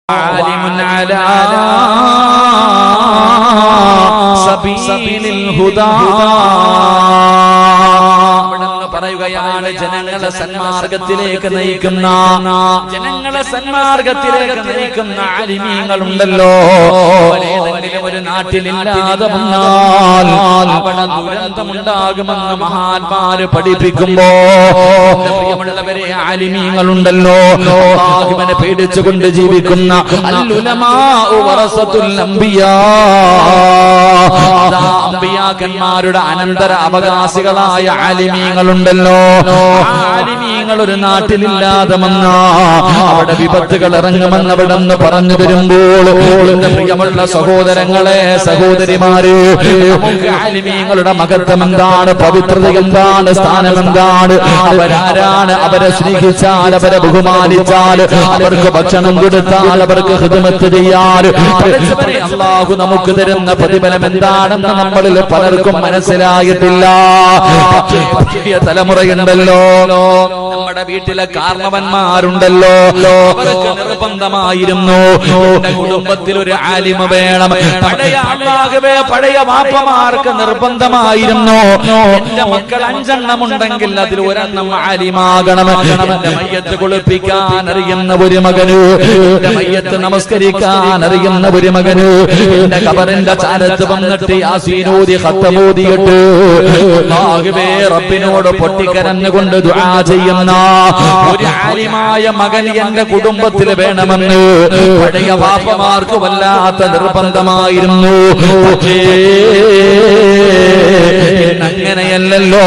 عالم على سبيل الهدى പറയുകയാണ് ജനങ്ങളെ സന്മാർഗത്തിലേക്ക് നയിക്കുന്ന ആലിമീങ്ങളുണ്ടല്ലോ. ഏതെങ്കിലും ഒരു നാട്ടിലില്ലാതെ വന്നാൽ അവിടെ ദുരന്തമുണ്ടാകുമെന്ന് മഹാന്മാര് പഠിപ്പിക്കുമ്പോ പ്രിയമുള്ളവരെ ആലിമീങ്ങളുണ്ടല്ലോ, അല്ലാഹുവിനെ പേടിച്ചുകൊണ്ട് ജീവിക്കുന്ന അൽ-ഉലമാഉ വറസത്തുൽ അംബിയാ, അമ്പിയാക്കന്മാരുടെ അനന്തര അവകാശികളായ ആലിമീങ്ങളുണ്ടല്ലോ. ആലിമീങ്ങൾ ഒരു നാട്ടിലില്ലാതെ വന്നാ അവിടെ വിപത്തുകൾ ഇറങ്ങുമെന്ന് അവിടെ നിന്ന് പറഞ്ഞു വരുമ്പോൾ എന്റെ പ്രിയമുള്ള സഹോദരങ്ങളെ, സഹോദരിമാര്, നമുക്ക് ആലിമീങ്ങളുടെ മഹത്വം എന്താണ്, പവിത്രത എന്താണ്, സ്ഥാനം എന്താണ്, അവരാരാണ്, അവരെ സ്നേഹിച്ചാൽ, അവരെ ബഹുമാനിച്ചാൽ, അവർക്ക് ഭക്ഷണം കൊടുത്താൽ, അവർക്ക് ഖിദ്മത്ത് ചെയ്യാൻ അല്ലാഹു നമുക്ക് തരുന്ന പ്രതിഫലം എന്താണെന്ന് നമ്മളിൽ പലർക്കും മനസ്സിലായിട്ടില്ല. പുതിയ തലമുറയുണ്ടല്ലോ, നമ്മുടെ വീട്ടിലെ കാരണവന്മാരുണ്ടല്ലോ, അവർക്ക് നിർബന്ധമായിരുന്നു കുടുംബത്തിൽ ഒരു ആലിമ വേണം. പഴയ വാപ്പമാർക്ക് നിർബന്ധമായിരുന്നു എന്റെ മക്കൾ 5 എണ്ണം ഉണ്ടെങ്കിൽ അതിൽ ഒരെണ്ണം ആലിമാകണം. എന്റെ മയ്യത്ത് കുളിപ്പിക്കാൻ അറിയുന്ന ഒരു മകന്, എന്റെ മയ്യത്ത് നമസ്കരിക്കാൻ അറിയുന്ന ഒരു മകന്, എന്റെ ഖബറിന്റെ ചാരത്ത് വന്നിട്ട് യാസീനോദി ഖത്തമോദിയിട്ട് അല്ലാഹുവേ റബ്ബിനോട് പൊട്ടിക്കരഞ്ഞുകൊണ്ട് ദുആ ചെയ്യുന്ന ഒരു ആലിമായ മകൻ എന്റെ കുടുംബത്തിൽ വേണമെന്ന് പഴയ വാപ്പമാർക്ക് വല്ലാത്ത നിർബന്ധമായിരുന്നു. അങ്ങനെയല്ലല്ലോ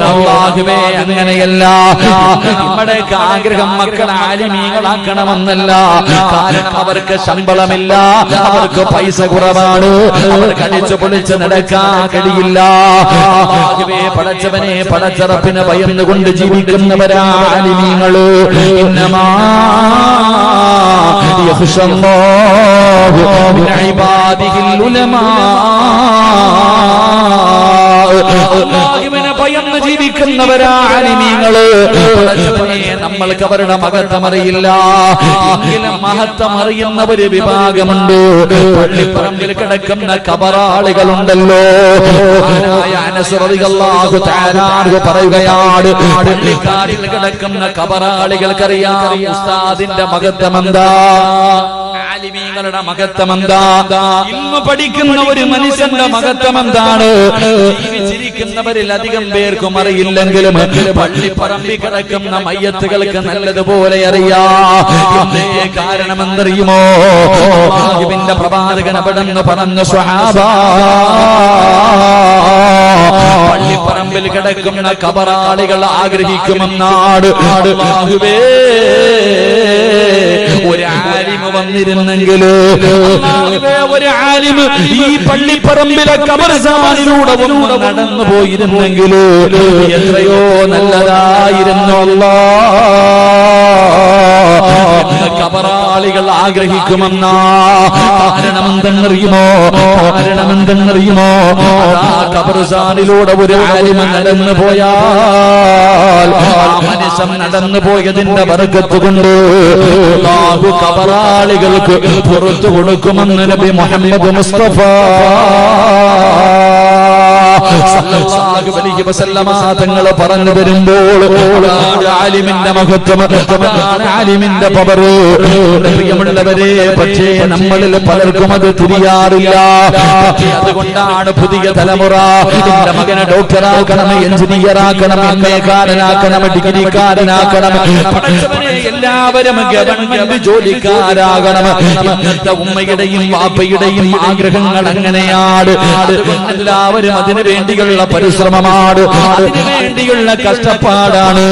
അല്ലാഹുവേ, അങ്ങനെയല്ല. നമ്മുടെയൊക്കെ ആഗ്രഹം മക്കൾ ആലിമീങ്ങളാക്കണമെന്നല്ല. കാരണം അവർക്ക് ശമ്പളമില്ല, അവർക്ക് പൈസ കുറവാണ്, അവർക്ക് അടിച്ചു പൊളിച്ച് നടക്കാൻ കഴിയില്ല. അല്ലാഹുവേ, പടച്ചവനെ, പടച്ചറപ്പിനെ ഭയന്നുകൊണ്ട് ജീവിക്കുന്നവരാ ആലിമീങ്ങള്. ഇന്നമാ യഖ്ശല്ലാഹു മിൻ ഇബാദിഹിൽ ഉലമാ, അല്ലാഹുവിനെ ഭയന്ന് ജീവിക്കുന്നവരാ ആലിമീങ്ങള്. നമ്മൾക്ക് അവരുടെ മഹത്വം അറിയില്ല, എങ്കിലും മഹത്വം അറിയുന്ന ഒരു വിഭാഗമുണ്ട്. പള്ളിപ്പറമ്പിൽ കിടക്കുന്ന ഖബറാളികളുണ്ടല്ലോ. അനസ് റളിയല്ലാഹു തആല അൻഹു പറയുകയാണ്, പള്ളിക്കാട്ടിൽ കിടക്കുന്ന ഖബറാളികൾക്കറിയാം ഉസ്താദിന്റെ മഹത്വം എന്താ, ആലിമീങ്ങളുടെ മഹത്വം എന്താ, ഇൽമു പഠിക്കുന്ന ഒരു മനുഷ്യന്റെ മഹത്വം എന്താണ്. ജീവിച്ചിരിക്കുന്നവരിൽ അധികം പേർക്കും അറിയില്ലെങ്കിലും പള്ളിപ്പറമ്പിൽ കിടക്കുന്ന മയ്യത്തുകൾക്ക് നല്ലതുപോലെ അറിയാം. കാരണം എന്തറിയുമോ, അല്ലാഹുവിന്റെ പ്രവാചകൻ അവിടെന്ന് പറഞ്ഞു, സ്വഹാബാ, പള്ളിപ്പറമ്പിൽ കിടക്കുന്ന ഖബറാളികൾ ആഗ്രഹിക്കുമെന്നാണ്. അല്ലാഹുവേ, ഒരു ആലിമ് വന്നിരുന്നെങ്കിൽ, ഒരു ആലിമ് ഈ പള്ളിപ്പറമ്പിലെ ഖബർസ്ഥാനിലൂടെ ഒന്ന് നടന്നു പോയിരുന്നെങ്കിൽ എത്രയോ നല്ലതായിരുന്നു. ഖബറാളികൾ ആഗ്രഹിക്കുമെന്നാ. കാരണമെന്തെന്നറിയുമോ, ഖബർസ്ഥാനിലൂടെ ഒരു ആലിമ നടന്നു പോയാൽ ആ മനുഷ്യൻ നടന്നു പോയതിന്റെ ബർക്കത്ത് കൊണ്ട് അല്ലാഹു ഖബറാളികൾക്ക് പുറത്തു കൊടുക്കുമെന്ന് നബി മുഹമ്മദ് മുസ്തഫ സല്ലല്ലാഹു അലൈഹി വസല്ലമ തങ്ങൾ പറഞ്ഞു വരുമ്പോൾ ആലിമിന്റെ മഹത്വം, ആലിമിന്റെ പവർ. പ്രിയമുള്ളവരെ, പക്ഷേ നമ്മളിൽ പലർക്കും അത് തിരിയാറില്ല. അതുകൊണ്ടാണ് പുതിയ തലമുറ എന്റെ മകനെ ഡോക്ടറാക്കണം, എഞ്ചിനീയറാക്കണം, എംഎക്കാരനാക്കണം, ഡിഗ്രിക്കാരനാക്കണം, എല്ലാവരും ഗവൺമെന്റ് ജോലിക്കാരാകണം. ഇന്നത്തെ ഉമ്മയുടെയും വാപ്പയുടെയും ആഗ്രഹങ്ങൾ അങ്ങനെയാണ്. എല്ലാവരും അതിനു വേണ്ടിയുള്ള പരിശ്രമമാണ്, അതിനു വേണ്ടിയുള്ള കഷ്ടപ്പാടാണ്.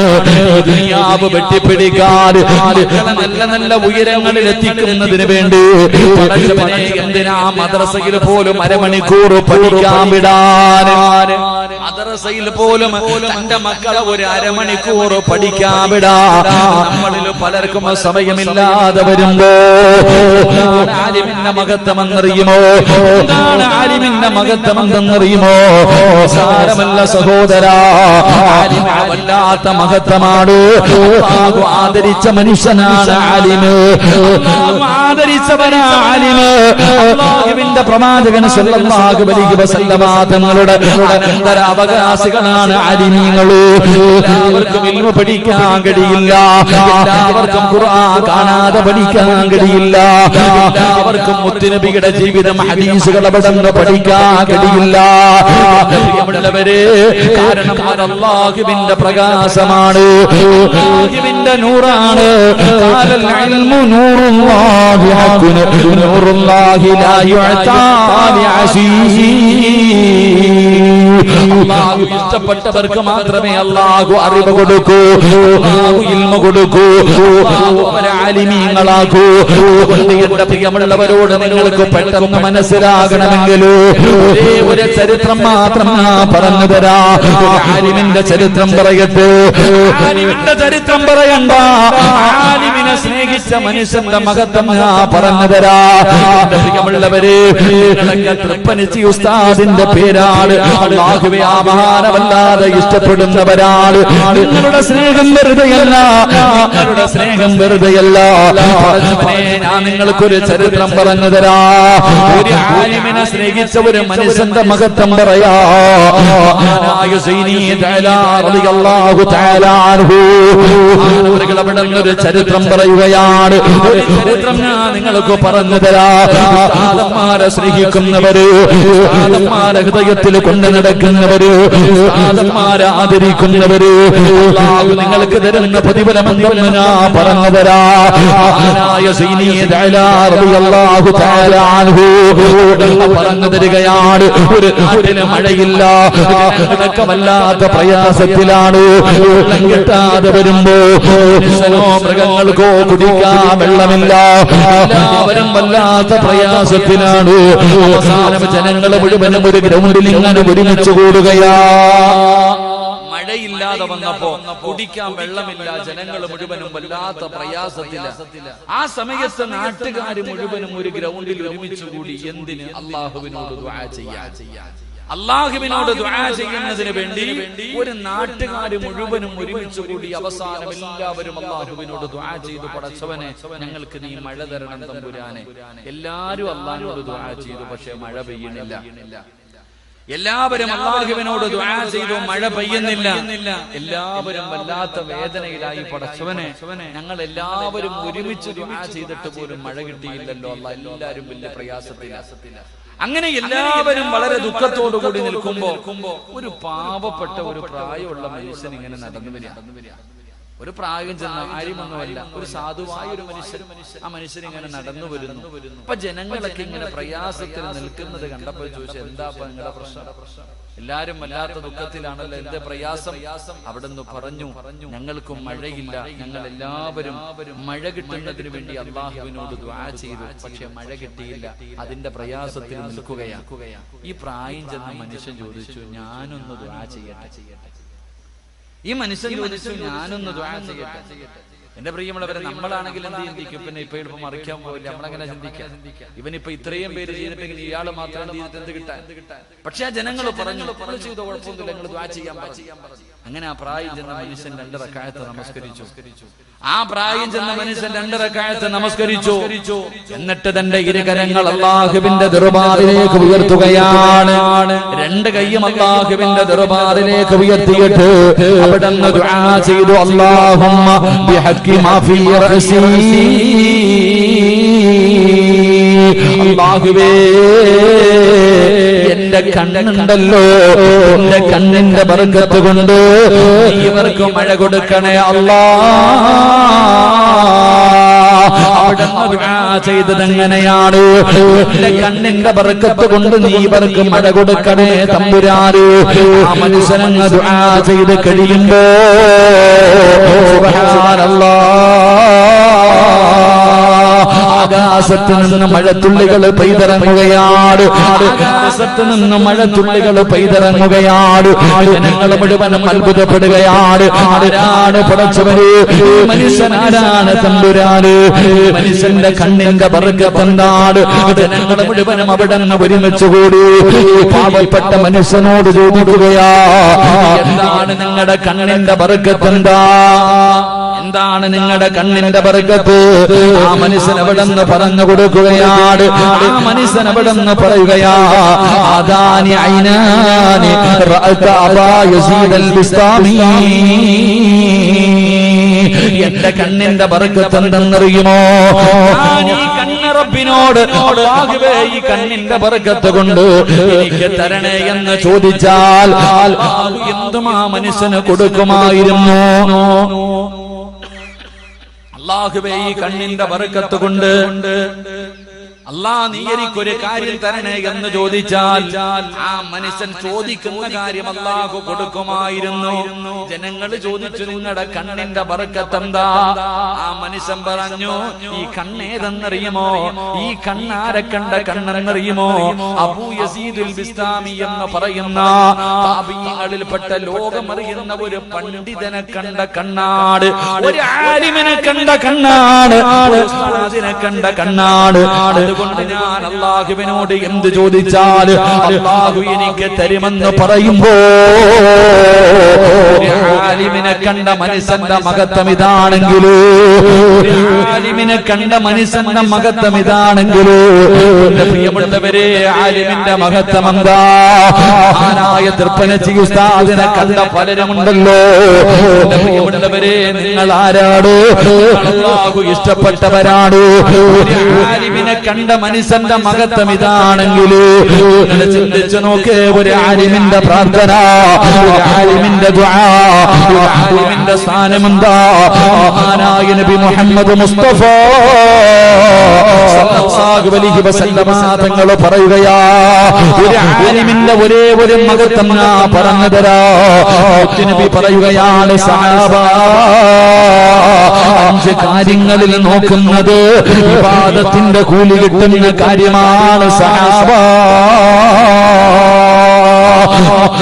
ദുനിയാവ് വെട്ടിപ്പിടിക്കാൻ, നല്ല നല്ല ഉയരങ്ങളിൽ എത്തിക്കുന്നതിന് വേണ്ടി എന്തിനാ മദ്രസയിൽ പോലും അരമണിക്കൂർ പഠിക്കാൻ വിടാൻ, മദ്രസയിൽ പോലും തന്റെ മക്കളെ ഒരു അരമണിക്കൂർ പഠിക്കാൻ വിടാൻ നമ്മളിൽ പലർക്കും സമയമില്ലാതെ വരുമ്പോ ആലിമിന്റെ മഹത്വം എന്നറിയുമോ, എന്താണ് ആലിമിന്റെ മഹത്വം എന്തെന്നറിയുമോ, സാരമല്ല സഹോദരാ, വല്ലാത്ത മഹത്വമാണ്. അല്ലാഹു ആദരിച്ച മനുഷ്യനാണ് ആലിമ്, ആദരിച്ചവനാ ആലിമ്. അല്ലാഹുവിന്റെ പ്രവാചകൻ സ്വല്ലല്ലാഹു അലൈഹി വസല്ലമ തങ്ങളുടെ അനന്തരാവകാശികളാണ് ആലിമീങ്ങൾ. എല്ലാവർക്കും ഇൽമു പഠിക്കാൻ കഴിയില്ല, എല്ലാവർക്കും ഖുർആൻ കാണാതെ പഠിക്കാൻ കഴിയില്ല, എല്ലാവർക്കും മുത്തുനബിയുടെ ജീവിതം ഹദീസുകൾ അവിടുന്ന് പഠിക്കാൻ കഴിയില്ല. പ്രിയമുള്ളവരെ, കാരണം അത് അല്ലാഹുവിന്റെ പ്രകാശമാണ്, അല്ലാഹുവിന്റെ നൂറാണ്. ഖാലൽ ഇൽമു നൂറുല്ലാഹി ഹഖ്ഖുൻ നൂറുല്ലാഹി ലാ യുഅതാ ലിഅസീ. അല്ലാഹു ഇഷ്ടപ്പെട്ടവർക്ക് മാത്രമേ അല്ലാഹു അറിവ് കൊടുക്കൂ, അല്ലാഹു ഇൽമു കൊടുക്കൂ, അല്ലാഹു അവരെ ആലിമീങ്ങളാക്കൂ. എന്റെ പ്രിയമുള്ളവരോട് നിങ്ങൾക്ക് പെട്ടെന്ന് മനസ്സിലാകണമെങ്കിൽ ഒരേ ഒരു ചരിത്രം മാത്രം പറഞ്ഞു തരാ. ആലിമിന്റെ ചരിത്രം പറയട്ടെ. ആലിമിന്റെ ചരിത്രം പറയണ്ട, ആലിമിനെ സ്നേഹിച്ച മനുഷ്യന്റെ മഹത്വം പറഞ്ഞു തരാ. പ്രിയമുള്ളവരെ, തൃപ്പനിച്ചി ഉസ്താദിന്റെ പേരാണ്. അല്ലാഹുവേ, ആ മഹാനവല്ലാതെ ഇഷ്ടപ്പെടുന്നവരാണ്. നിങ്ങളുടെ സ്നേഹം വെറുതെയല്ല, നിങ്ങളുടെ സ്നേഹം വെറുതെയല്ല. ഞാൻ നിങ്ങൾക്കൊരു ചരിത്രം പറഞ്ഞു തരാ. ഒരു ആലിമിനെ സ്നേഹിച്ച ഒരു മനുഷ്യന്റെ മഹത്വം പറയാ. ഒരു ചരിത്രം പറയുകയാണ്. ഒരു ചരിത്രം ഞാൻ നിങ്ങൾക്ക് പറഞ്ഞു തരാ. ഉസ്താദന്മാരെ സ്നേഹിക്കുന്നവര്, ഉസ്താദന്മാരെ ഹൃദയത്തിൽ കൊണ്ടു നടക്കുന്നവര്, ഉസ്താദന്മാരെ ആദരിക്കുന്നവര്, അല്ലാഹു നിങ്ങൾക്ക് തരുന്ന പ്രതിഫലമെന്ന് ഞാൻ പറഞ്ഞു തരാ. പറഞ്ഞു തരികയാണ്. ഒരു നാട്ടിന് മഴയില്ല, ഇതൊക്കെ വല്ലാത്ത പ്രയാസത്തിലാണ്. വെള്ളം കിട്ടാതെ വരുമ്പോ മനുഷ്യനോ മൃഗങ്ങൾക്കോ കുടിക്കാൻ വെള്ളമില്ല, എല്ലാവരും വല്ലാത്ത പ്രയാസത്തിലാണ്. അവസാനം ജനങ്ങൾ മുഴുവനും ഒരു ഗ്രൗണ്ടിൽ ഇങ്ങനെ ഒരുമിച്ച് കൂടുകയാ. മഴയില്ലാതെ വന്നപ്പോ കുടിക്കാൻ വെള്ളമില്ല, ജനങ്ങൾ മുഴുവനും വല്ലാത്ത പ്രയാസത്തില്ല. ആ സമയത്ത് നാട്ടുകാർ മുഴുവനും ഒരു ഗ്രൗണ്ടിൽ ഒരുമിച്ച് കൂടി. എന്തിന്? അല്ലാഹുവിനോട് ദുആ ചെയ്യാൻ. അല്ലാഹുവിനോട് ദുആ ചെയ്യുന്നതിന് വേണ്ടി ഒരു നാട്ടുകാർ മുഴുവനും ഒരുമിച്ച് കൂടി. അവസാനം എല്ലാവരും അല്ലാഹുവിനോട് ദുആ ചെയ്തു, പടച്ചവനെ ഞങ്ങൾക്ക് നീ മഴ തരണം തമ്പുരാനെ. എല്ലാവരും അല്ലാഹുവിനോട് ദുആ ചെയ്തു, പക്ഷേ മഴ പെയ്യുന്നില്ല. എല്ലാവരും അല്ലാഹുവിനോട് ദുആ ചെയ്തു, മഴ പെയ്യുന്നില്ല. എല്ലാവരും വല്ലാത്ത വേദനയിലായി. പടച്ചവനെ, ഞങ്ങൾ എല്ലാവരും ഒരുമിച്ച് ദുആ ചെയ്തിട്ട് പോലും മഴ കിട്ടിയില്ലല്ലോ അല്ലാഹ്. എല്ലാവരും വലിയ പ്രയാസത്തില. അങ്ങനെ എല്ലാവരും വളരെ ദുഃഖത്തോടു കൂടി നിൽക്കുമ്പോ ഒരു പാവപ്പെട്ട ഒരു പ്രായമുള്ള മനുഷ്യൻ ഇങ്ങനെ നടന്നു വരിക. ഒരു പ്രായം ചെന്ന ആരുമൊന്നുമല്ല, ഒരു സാധുവായ ഒരു മനുഷ്യൻ. ആ മനുഷ്യൻ ഇങ്ങനെ നടന്നു വരുന്നു. അപ്പൊ ജനങ്ങളൊക്കെ ഇങ്ങനെ പ്രയാസത്തിൽ നിൽക്കുന്നത് കണ്ടപ്പോൾ ചോദിച്ചു, എന്താ നിങ്ങളുടെ പ്രശ്നം? എല്ലാരും വല്ലാത്ത ദുഃഖത്തിലാണല്ലോ, എന്റെ പ്രയാസം? അവിടുന്ന് പറഞ്ഞു, ഞങ്ങൾക്കും മഴയില്ല, ഞങ്ങൾ എല്ലാവരും മഴ കിട്ടുന്നതിന് വേണ്ടി അല്ലാഹുവിനോട് ദുആ ചെയ്തു, പക്ഷെ മഴ കിട്ടിയില്ല, അതിന്റെ പ്രയാസത്തിൽ നിൽക്കുകയാണ്. ഈ പ്രായം ചെന്ന മനുഷ്യൻ ചോദിച്ചു, ഞാനൊന്ന് ദുആ ചെയ്യട്ടെ. ഈ മനുഷ്യൻ ചോദിച്ചു, ഞാനൊന്ന് ദുആ ചെയ്യട്ടെ. എന്റെ പ്രിയമുള്ളവരെ, നമ്മളാണെങ്കിൽ എന്ത് ചിന്തിക്കും? പിന്നെ ഇപ്പൊ എളുപ്പം മറിക്കാൻ പോയില്ല, നമ്മളെങ്ങനെ ചിന്തിക്കാം? ഇവനിപ്പോ ഇത്രയും പേര് ചെയ്തിട്ടെങ്കിൽ ഇയാള് മാത്രം എന്ത് കിട്ടാൻ? പക്ഷെ ആ ജനങ്ങൾ പറഞ്ഞു, ചെയ്തോ കുഴപ്പമൊന്നുമില്ല, നിങ്ങൾ ദുആ ചെയ്യാൻ പറഞ്ഞു. അങ്ങനെ ആ പ്രായം ചെന്ന മനുഷ്യൻ 2 റക്അത്ത് നമസ്കരിച്ചു. നമസ്കരിച്ചു. എന്നിട്ട് തന്റെ ഇരുകരങ്ങൾ അല്ലാഹുവിന്റെ ദർബാറിലേക്ക് ഉയർത്തുകയാണ്. 2 കൈയും അല്ലാഹുവിന്റെ ദർബാറിലേക്ക് ഉയർത്തിയിട്ട് അവിടുന്ന് ദുആ ചെയ്തു, അല്ലാഹുമ്മ ബിഹഖി മാ ഫീ റഅസി. അല്ലാഹുവേ, എന്റെ കണ്ണുണ്ടല്ലോ, എന്റെ കണ്ണിന്റെ ബർക്കത്ത് കൊണ്ട് ഇവർക്ക് മഴ കൊടുക്കണേ അല്ലാഹ്. അവിടുന്ന് ദുആ ചെയ്തത് എങ്ങനെയാണ്? എന്റെ കണ്ണിന്റെ ബർക്കത്ത് കൊണ്ട് നീ ഇവർക്ക് മഴ കൊടുക്കണേ തമ്പുരാന്. ആ മനുഷ്യനങ്ങ് ദുആ ചെയ്ത് കഴിയുമ്പോ സുബ്ഹാനല്ലാഹ്, ആ ആകാശത്ത് നിന്ന് മഴത്തുള്ളികൾ പെയ്തിറങ്ങുകയാണ്. ആകാശത്ത് നിന്ന് മഴത്തുള്ളികൾ പെയ്തിറങ്ങുകയാണ്. ജനങ്ങൾ മുഴുവനും അത്ഭുതപ്പെടുകയാണ്. ആരാണ് പടച്ചവര്? മനുഷ്യനാരാണ് തമ്പുരാന്? മനുഷ്യന്റെ കണ്ണിന്റെ ബർക്കത്ത് എന്താണ്? ജനങ്ങൾ മുഴുവനും അവിടെ നിന്ന് ഒരുമിച്ച് കൂടി പാവപ്പെട്ട മനുഷ്യനോട് ചോദിക്കുകയാ, എന്താണ് നിങ്ങളുടെ കണ്ണിന്റെ ബർക്കത്ത്? എന്താണ് നിങ്ങളുടെ കണ്ണിന്റെ ബർക്കത്ത്? ആ മനുഷ്യൻ അവിടെ നിന്ന് പറഞ്ഞു കൊടുക്കുകയാണ്. ആ മനുഷ്യൻ അവിടെ നിന്ന് പറയുകയാ, ആദാനി ഐനാനി റഅത അബാ യസീദ് അൽ ബിസ്താമി. എന്റെ കണ്ണിന്റെ ബർക്കത്ത് എന്തെന്നറിയുമോ? ഈ കണ്ണ് റബ്ബിനോട് അല്ലാഹുവേ ഈ കണ്ണിന്റെ ബർക്കത്ത് കൊണ്ട് എനിക്ക് തരണേ എന്ന് ചോദിച്ചാൽ എന്തും ആ മനുഷ്യന് കൊടുക്കുമായിരുന്നു. അല്ലാഹുവേ ഈ കണ്ണിന്റെ ബർക്കത്ത് കൊണ്ട് അല്ലാഹ് നീ എനിക്കൊരു കാര്യം തരണേ എന്ന് ചോദിച്ചാൽ ആ മനുഷ്യൻ ചോദിക്കുന്ന കാര്യം അല്ലാഹു കൊടുക്കുമായിരുന്നു. ജനങ്ങൾ ചോദിച്ചു, നിങ്ങളുടെ കണ്ണിന്റെ ബർക്കത്ത് എന്താ? ആ മനുഷ്യൻ പറഞ്ഞു, ഈ കണ്ണേതെന്നറിയുമോ? ഈ കണ്ണാരെ കണ്ട കണ്ണെന്നറിയുമോ? അബൂ യസീദുൽ ബിസ്താമി എന്ന് പറയുന്ന താബീങ്ങളിൽപ്പെട്ട ലോകമറിയുന്ന ഒരു പണ്ഡിതനെ കണ്ട കണ്ണാട്, ഒരു ആലിമിനെ കണ്ട കണ്ണാട്, ഒരു ഉസ്താദിനെ കണ്ട കണ്ണാട്. അതുകൊണ്ട് ഞാൻ അല്ലാഹുവിനോട് എന്ത് ചോദിച്ചാൽ അല്ലാഹു എനിക്ക് തരുമെന്ന് പറയുമ്പോ ആലിമിനെ കണ്ട മനുഷ്യന്റെ മഹത്വം ഇതാണെങ്കിലോ, ആലിമിനെ കണ്ട മനുഷ്യന്റെ മഹത്വം ഇതാണെങ്കിലോ, പ്രിയമുള്ളവരെ ആലിമിന്റെ മഹത്വം എന്താ? മഹാനായ തൃപ്പനച്ചി ഉസ്താദിനെ കണ്ട പലരുമുണ്ടല്ലോ. പ്രിയമുള്ളവരെ, നിങ്ങൾ ആരാണ്? അല്ലാഹു ഇഷ്ടപ്പെട്ടവരാണ്. ആലിമിനെ കണ്ട മനുഷ്യന്റെ മഹത്വം ഇതാണെങ്കിലോ ചിന്തിച്ചു നോക്ക്. ഒരു ആലിമിന്റെ പ്രാർത്ഥന, ഒരു ആലിമിന്റെ ദുആ, ഒരു ആലിമിന്റെ സ്ഥാനം എന്താ? മഹാനായ നബി മുഹമ്മദ് മുസ്തഫ സല്ലല്ലാഹു അലൈഹി വസല്ലമ തങ്ങൾ പറയുകയാ, ഒരു ആലിമിന്റെ ഒരേ ഒരു മഹത്വം ഞാൻ പറഞ്ഞു തരാ. നബി പറയുകയാണ്, സഹാബ 5 കാര്യങ്ങളിൽ നോക്കുന്നത് ഇബാദത്തിന്റെ കൂലി കിട്ടുന്ന കാര്യമാണ് സഹാബ.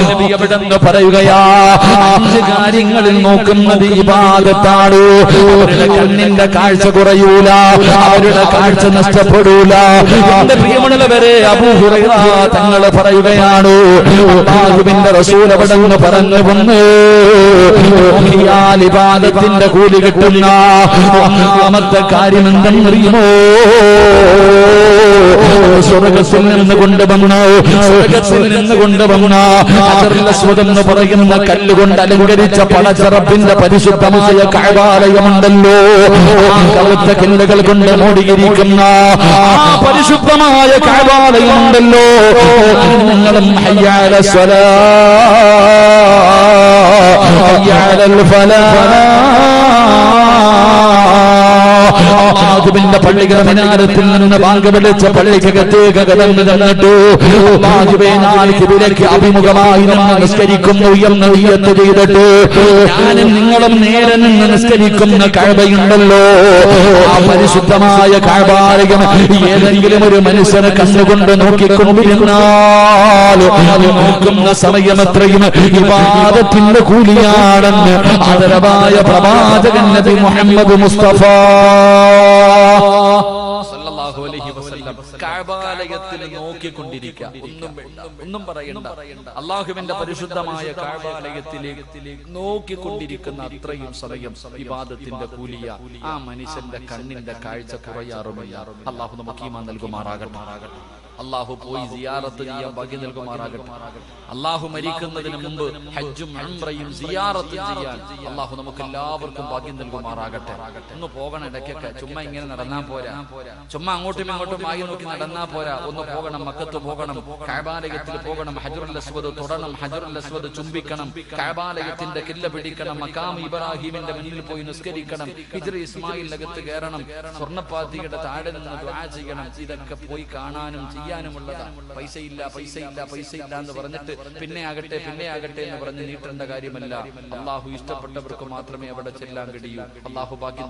നബി എവിടെന്ന് പറയുകയാ, 5 കാര്യങ്ങളിൽ നോക്കുന്നത് ഇബാദത്താണ്. അവരുടെ കണ്ണിന്റെ കാഴ്ച കുറയൂല, അവരുടെ കാഴ്ച നഷ്ടപ്പെടൂല. എന്റെ പ്രിയമുള്ളവരെ, അബൂ ഹുറൈറ തങ്ങൾ പറയുകയാണ്, അല്ലാഹുവിന്റെ റസൂൽ എവിടെന്ന് പറഞ്ഞു വന്ന് ഇബാദത്തിന്റെ കൂലി കിട്ടുന്ന 1-ാമത്തെ കാര്യം എന്തെന്നറിയുമോ? സ്വർഗത്തിൽ നിന്ന് കൊണ്ടുവന്ന ഹജറുൽ അസ്വദ് എന്ന് പറയുന്ന കല്ലുകൊണ്ട് അലങ്കരിച്ച പടച്ച റബ്ബിന്റെ പരിശുദ്ധമായ കഅബാലയമുണ്ടല്ലോ. കറുത്ത കല്ലുകൾ കൊണ്ട് മൂടിയിരിക്കുന്ന ആ പരിശുദ്ധമായ കഅബാലയമുണ്ടല്ലോ. നിങ്ങളും ഹയ്യ അല സ്വലാ ഹയ്യ അലൽ ഫലാഹ് അല്ലാഹുവിന്റെ പള്ളിയുടെ മിനാരത്തിൽ നിന്ന് ബാങ്ക് വിളിച്ച പള്ളിക്കകത്തേക്ക് കടന്നു ചെന്നിട്ടു അല്ലാഹുവേ ഞാൻ ഖിബിലയ്ക്ക് അഭിമുഖമായി നിന്ന് നിസ്കരിക്കുന്നു എന്ന് നിയ്യത്ത് ചെയ്തിട്ട് ഞാനും നിങ്ങളും നേരെ നിന്ന് നിസ്കരിക്കുന്ന കഅബയുണ്ടല്ലോ. ആ പരിശുദ്ധമായ കഅബാലയം ഏതെങ്കിലും ഒരു മനുഷ്യനെ കണ്ണുകൊണ്ട് നോക്കിക്കൊണ്ടിരുന്നാൽ നോക്കുന്ന സമയം എത്രയും ഇബാദത്തിന്റെ കൂലിയാണെന്ന് ആദരവായ പ്രവാചകൻ നബി മുഹമ്മദ് മുസ്തഫ സല്ലല്ലാഹു അലൈഹി വസല്ലം കഅബാലയത്തിൽ നോക്കിക്കൊണ്ടിരിക്കുക. ഒന്നും പറയണ്ട. അല്ലാഹുവിന്റെ പരിശുദ്ധമായ കഅബാലയത്തിലേക്ക് നോക്കിക്കൊണ്ടിരിക്കുന്ന അത്രയും സമയം ഇബാദത്തിന്റെ കൂലിയ. ആ മനുഷ്യന്റെ കണ്ണിന്റെ കാഴ്ച കുറയാറുമില്ല. അല്ലാഹു നമുക്ക് ഈമാൻ നൽകുമാറാകട്ടെ. അല്ലാഹു പോയി സിയാറത്ത് ചെയ്യാൻ ഭാഗ്യം നൽകുമാറാകട്ടെ. അല്ലാഹു മരിക്കുന്നതിന് മുമ്പ് ഹജ്ജും ഉംറയും സിയാറത്തും ചെയ്യാൻ അല്ലാഹു നമുക്ക് എല്ലാവർക്കും ഭാഗ്യം നൽകുമാറാകട്ടെ. ഒന്ന് പോകണം ഇടയ്ക്കൊക്കെ. ചുമ്മാ ഇങ്ങനെ നടന്നാ പോരാ, ചുമ്മാ അങ്ങോട്ടും ഇങ്ങോട്ടും ആയി നോക്കി നടന്നാ പോരാ. ഒന്ന് പോകണം, മക്കത്ത് പോകണം, കഅബാലയത്തിൽ പോകണം, ഹജറുൽ അസ്വദ് തൊടണം, ഹജറുൽ അസ്വദ് ചുംബിക്കണം, കഅബാലയത്തിന്റെ കില്ല പിടിക്കണം, മഖാം ഇബ്രാഹിമിന്റെ മുന്നിൽ പോയി നിസ്കരിക്കണം, ഹിജ്റ ഇസ്മായിൽ അകത്ത് കയറണം, സ്വർണ്ണപ്പാത്തിയുടെ താഴെ നിന്ന് ദുആ ചെയ്യണം. ഇതൊക്കെ പോയി കാണാനും ചെയ്യാനുമുള്ളതാണ്. പൈസ ഇല്ല എന്ന് പറഞ്ഞിട്ട് പിന്നെ ആകട്ടെ എന്ന് പറഞ്ഞ് നീട്ടേണ്ട കാര്യമല്ല. അള്ളാഹു ഇഷ്ടപ്പെട്ടവർക്ക് മാത്രമേ അവിടെ ചെല്ലാൻ കഴിയൂ. അള്ളാഹു ഭാഗ്യം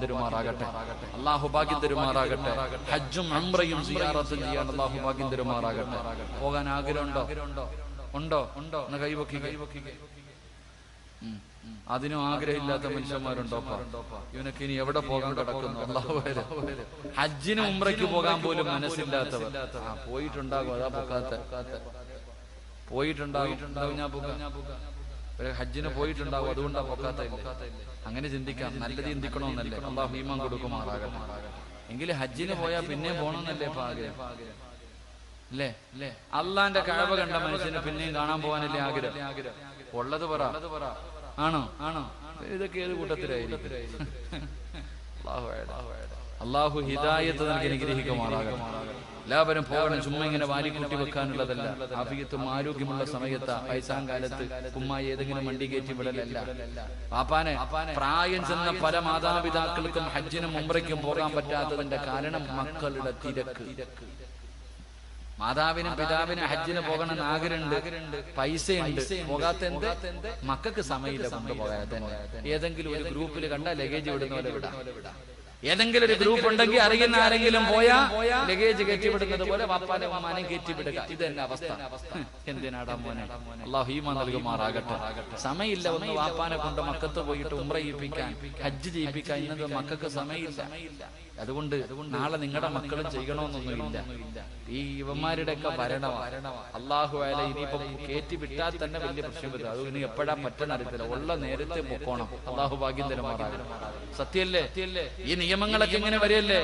തരുമാറാകട്ടെ. ഹജ്ജും ഉംറയും സിയാറത്തും ചെയ്യാൻ അള്ളാഹു ഭാഗ്യം തരുമാറാകട്ടെ. പോകാൻ ആഗ്രഹമുണ്ടോ? എന്ന് കൈവക്കി. അതിനും ആഗ്രഹമില്ലാത്ത മനുഷ്യന്മാരുണ്ടോ? ഇവനൊക്കെ ഇനി എവിടെ പോകാൻ കിടക്കുന്നു? അള്ളാഹു ഹജ്ജിനും ഉംറയ്ക്ക് പോകാൻ പോലും മനസ്സില്ലാത്തവർ പോയിട്ടുണ്ടാകും. അതാ പോയിട്ടുണ്ടാകും. ഞാൻ ഹജ്ജിന് പോയിട്ടുണ്ടാകും, അതുകൊണ്ടാ പൊക്കാത്ത. അങ്ങനെ ചിന്തിക്കാം. നല്ലത് ചിന്തിക്കണമെന്നല്ലേ? അള്ളാഹു ഈമാൻ കൊടുക്കുമാറാകട്ടെ. എങ്കിലും ഹജ്ജിന് പോയാൽ പിന്നെ പോകണമെന്നല്ലേ ആഗ്രഹം? അല്ലേ? അള്ളാന്റെ കഅബ കണ്ട മനുഷ്യന് പിന്നെയും കാണാൻ പോകാനല്ലേ ആഗ്രഹം? ഉള്ളത് പറ. ആണോ? ഇതൊക്കെ ഏത് കൂട്ടത്തിലായിരിക്കും? അള്ളാഹു ഹിദായത്ത് നൽകി അനുഗ്രഹിക്കുമാറാകട്ടെ. എല്ലാവരും പോകണം. ചുമ്മാ ഇങ്ങനെ വാരിക്കൂട്ടി വെക്കാനുള്ളതല്ല. ആഫിയത്തും ആരോഗ്യമുള്ള സമയത്ത് വയസ്സാം കാലത്ത് ഉമ്മായി ഏതെങ്കിലും വണ്ടി കയറ്റി വിടലല്ല. പാപ്പാനെ പ്രായം ചെന്ന പല മാതാപിതാക്കൾക്കും ഹജ്ജിനും ഉംറയ്ക്കും പോകാൻ പറ്റാത്തതിന്റെ കാരണം മക്കളുടെ തിരക്ക്. മാതാവിനും പിതാവിനും ഹജ്ജിന് പോകണമെന്ന് ആഗ്രഹമുണ്ട്, പൈസയുണ്ട്, പോകാത്ത എന്ത്? മക്കൾക്ക് സമയമില്ല കൊണ്ടുപോകാതെ തന്നെ. ഏതെങ്കിലും ഒരു ഗ്രൂപ്പിൽ കണ്ട ലഗേജ് വിടുന്ന പോലെ വിടാം. ഏതെങ്കിലും ഒരു ഗ്രൂപ്പ് ഉണ്ടെങ്കിൽ അറിയുന്ന ആരെങ്കിലും പോയാ ലഗേജ് കയറ്റിവിടുന്നത് പോലെ വാപ്പാനെ ഉമ്മാനെ കയറ്റിവിടുക. ഇത് തന്നെ അവസ്ഥ. എന്തിനാടാ മോനെ? അല്ലാഹു ഈമാൻ നൽകുമാറാകട്ടെ. സമയമില്ല ഒന്ന് വാപ്പാനെ കൊണ്ട് മക്കത്ത് പോയിട്ട് ഉംറ ചെയ്യിപ്പിക്കാൻ, ഹജ്ജ് ചെയ്യിപ്പിക്കാൻ. ഇന്നത് മക്കൾക്ക് സമയമില്ല. അതുകൊണ്ട് നാളെ നിങ്ങളുടെ മക്കളും ചെയ്യണമെന്നൊന്നുമില്ല. ഈ യുവന്മാരുടെയൊക്കെ ഭരണമാണ്. അള്ളാഹു അല ഇനിയിപ്പം കയറ്റി വിട്ടാൽ തന്നെ വലിയ പ്രശ്നം വരും. അത് ഇനി എപ്പോഴാ പറ്റുന്നറിയത്തില്ല. ഉള്ള നേരത്തെ പൊക്കോണം. അള്ളാഹു ഭാഗ്യം തരുമാറാകട്ടെ. സത്യല്ലേ? ഈ നിയമങ്ങളൊക്കെ ഇങ്ങനെ വരികയല്ലേ?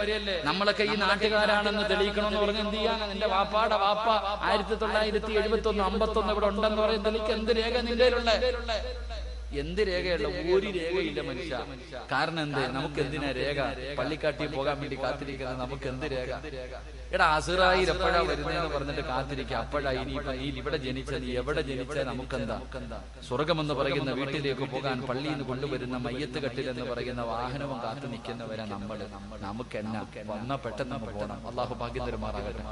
നമ്മളൊക്കെ ഈ നാട്ടുകാരാണെന്ന് തെളിയിക്കണമെന്ന് പറഞ്ഞ് എന്ത് ചെയ്യാനാ? നിന്റെ വാപ്പാടെ വാപ്പ 1971 51 ഇവിടെ ഉണ്ടെന്ന് പറയും. തെളിക്ക് എന്ത് രേഖ നിന്റെ എന്ത് രേഖയുള്ള? ഒരു രേഖയില്ല മനുഷ്യ. കാരണം എന്ത്? നമുക്ക് എന്തിനാ രേഖ? പള്ളിക്കാട്ടി പോകാൻ വേണ്ടി കാത്തിരിക്കുന്നത് നമുക്ക് എന്ത് രേഖ? എടാ അസ്റായീൽ എപ്പോഴാ വരുന്നതെന്ന് പറഞ്ഞിട്ട് കാത്തിരിക്കുക. അപ്പോഴാ ഇനിയിപ്പോ നീ ഇവിടെ ജനിച്ച, നീ എവിടെ ജനിച്ചാൽ നമുക്കെന്താ? സ്വർഗമെന്ന് പറയുന്ന വീട്ടിലേക്ക് പോകാൻ പള്ളിയിൽ നിന്ന് കൊണ്ടുവരുന്ന മയ്യത്ത് കട്ടിൽ എന്ന് പറയുന്ന വാഹനവും കാത്തു നിൽക്കുന്നവരെ നമുക്ക് എന്നാ? വന്ന പെട്ടെന്ന് നമുക്ക് പോകണം. അള്ളാഹു ഭാഗ്യം തരുമാറാകട്ടെ.